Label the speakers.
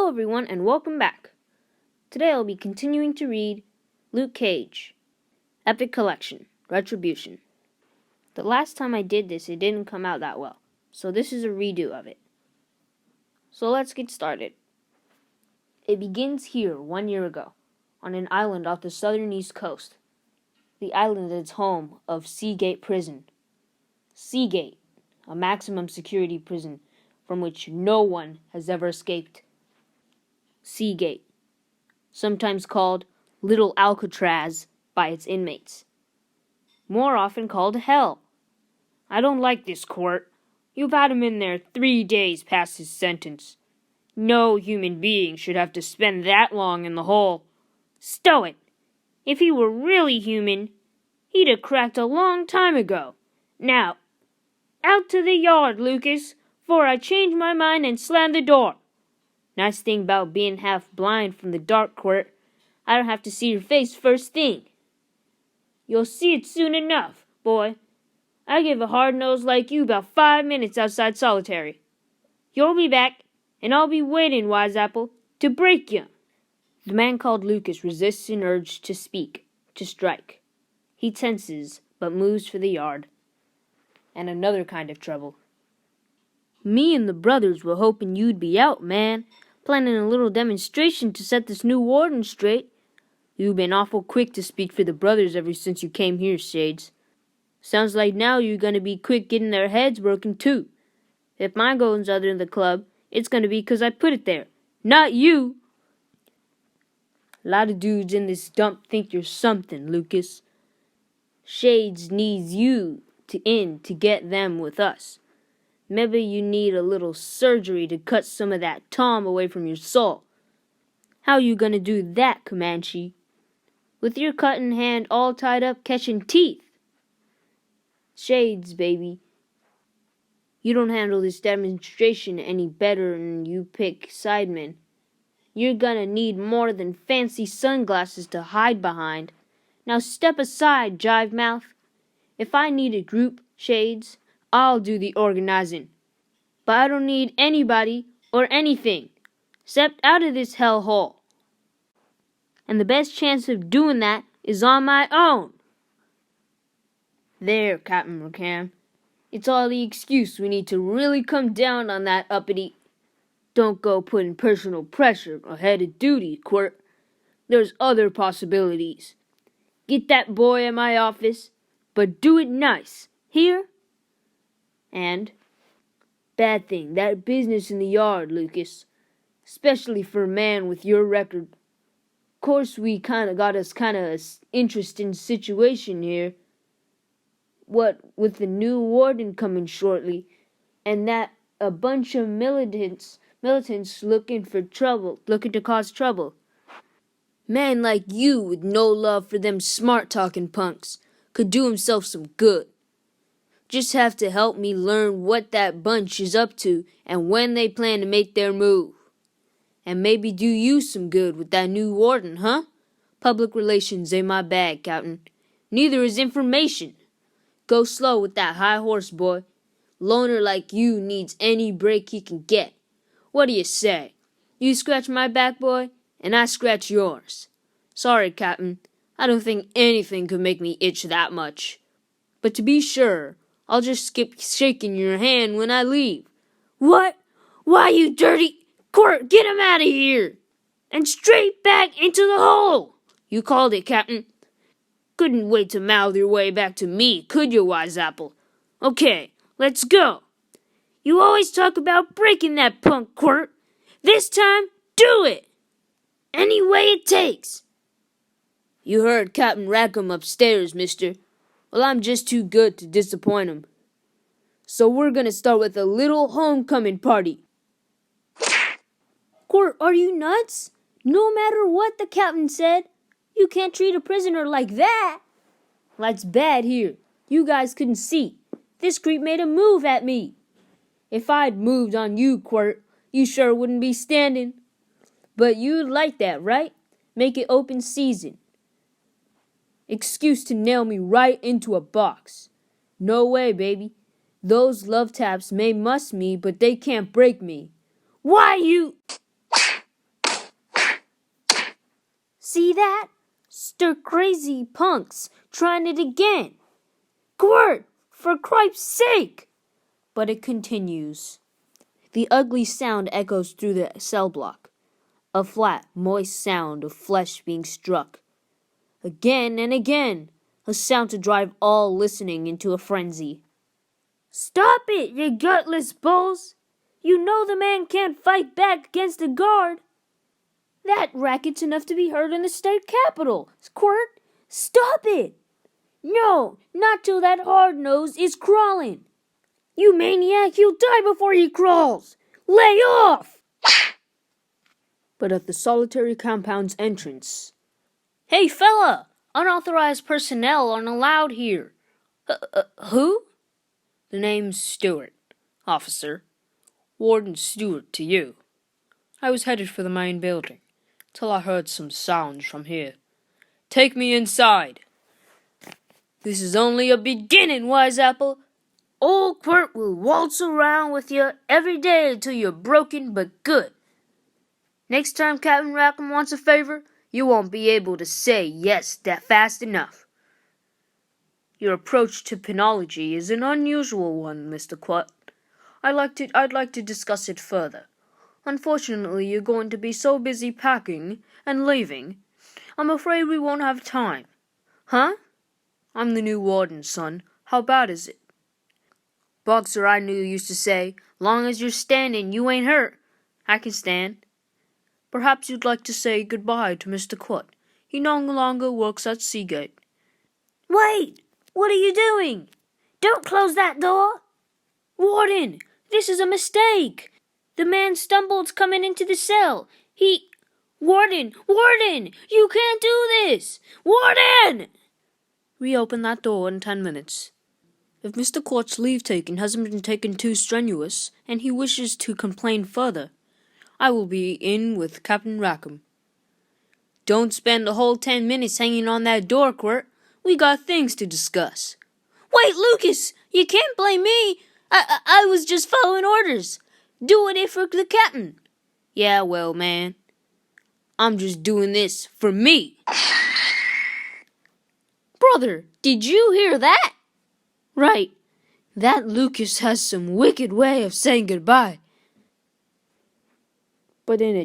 Speaker 1: Hello everyone and welcome back. Today I'll be continuing to read Luke Cage, Epic Collection, Retribution. The last time I did this it didn't come out that well, so this is a redo of it. So let's get started. It begins here 1 year ago, on an island off the southern east coast. The island is home of Seagate Prison. Seagate, a maximum security prison from which no one has ever escaped. Seagate, sometimes called Little Alcatraz by its inmates. More often called Hell. I don't like this court. You've had him in there 3 days past his sentence. No human being should have to spend that long in the hole. Stow it. If he were really human, he'd have cracked a long time ago. Now, out to the yard, Lucas, 'fore I change my mind and slam the door. Nice thing about being half blind from the dark, Quirt. I don't have to see your face first thing. You'll see it soon enough, boy. I give a hard nose like you about 5 minutes outside solitary. You'll be back, and I'll be waiting, Wiseapple, to break you. The man called Lucas resists an urge to speak, to strike. He tenses, but moves for the yard. And another kind of trouble. Me and the brothers were hoping you'd be out, man. Planning a little demonstration to set this new warden straight. You've been awful quick to speak for the brothers ever since you came here, Shades. Sounds like now you're gonna be quick getting their heads broken, too. If mine goes other than the club, it's gonna be 'cause I put it there. Not you! A lot of dudes in this dump think you're something, Lucas. Shades needs you to get them with us. Maybe you need a little surgery to cut some of that Tom away from your soul. How you gonna do that, Comanche? With your cutting hand all tied up catching teeth. Shades, baby. You don't handle this demonstration any better than you pick sidemen. You're gonna need more than fancy sunglasses to hide behind. Now step aside, jive mouth. If I need a group, Shades, I'll do the organizing. But I don't need anybody or anything. Step out of this hellhole. And the best chance of doing that is on my own. There, Captain McCann. It's all the excuse we need to really come down on that uppity. Don't go putting personal pressure ahead of duty, Quirt. There's other possibilities. Get that boy in my office, but do it nice. Hear? And, bad thing, that business in the yard, Lucas. Especially for a man with your record. Course we got us interesting situation here. What with the new warden coming shortly, and that a bunch of militants looking to cause trouble. Man like you with no love for them smart-talking punks could do himself some good. Just have to help me learn what that bunch is up to and when they plan to make their move. And maybe do you some good with that new warden, huh? Public relations ain't my bag, Captain. Neither is information. Go slow with that high horse, boy. Loner like you needs any break he can get. What do you say? You scratch my back, boy, and I scratch yours. Sorry, Captain. I don't think anything could make me itch that much. But to be sure, I'll just skip shaking your hand when I leave. What? Why, you dirty... Quirt, get him out of here! And straight back into the hole! You called it, Captain. Couldn't wait to mouth your way back to me, could you, Wiseapple? Okay, let's go. You always talk about breaking that punk, Quirt. This time, do it! Any way it takes. You heard Captain Rackham upstairs, mister. Well, I'm just too good to disappoint him. So we're gonna start with a little homecoming party. Quirt, are you nuts? No matter what the captain said, you can't treat a prisoner like that. That's bad here. You guys couldn't see. This creep made a move at me. If I'd moved on you, Quirt, you sure wouldn't be standing. But you'd like that, right? Make it open season. Excuse to nail me right into a box. No way, baby. Those love taps may muss me, but they can't break me. Why you... See that? Stir crazy punks trying it again. Quirt, for Christ's sake! But it continues. The ugly sound echoes through the cell block. A flat, moist sound of flesh being struck. Again and again, a sound to drive all listening into a frenzy. Stop it, you gutless bulls! You know the man can't fight back against a guard. That racket's enough to be heard in the state capitol. Squirt, stop it! No, not till that hard nose is crawling. You maniac, he'll die before he crawls. Lay off! But at the solitary compound's entrance. Hey, fella! Unauthorized personnel aren't allowed here. Who? The name's Stewart, officer. Warden Stewart to you. I was headed for the main building, till I heard some sounds from here. Take me inside. This is only a beginning, Wise Apple. Old Quirt will waltz around with you every day until you're broken but good. Next time Captain Rackham wants a favor, you won't be able to say yes that fast enough. Your approach to penology is an unusual one, Mr. Quirt. I'd like to discuss it further. Unfortunately, you're going to be so busy packing and leaving, I'm afraid we won't have time. Huh? I'm the new warden, son. How bad is it? Boxer I knew used to say, long as you're standing, you ain't hurt. I can stand. Perhaps you'd like to say goodbye to Mr. Quirt. He no longer works at Seagate. Wait! What are you doing? Don't close that door! Warden, this is a mistake. The man stumbled coming into the cell. Warden, you can't do this! Warden! Reopen that door in 10 minutes. If Mr. Quirt's leave-taking hasn't been taken too strenuous, and he wishes to complain further, I will be in with Captain Rackham. Don't spend the whole 10 minutes hanging on that door, Quirt. We got things to discuss. Wait, Lucas! You can't blame me! I was just following orders. Doing it for the captain. Yeah, well, man. I'm just doing this for me. Brother, did you hear that? Right. That Lucas has some wicked way of saying goodbye. But in a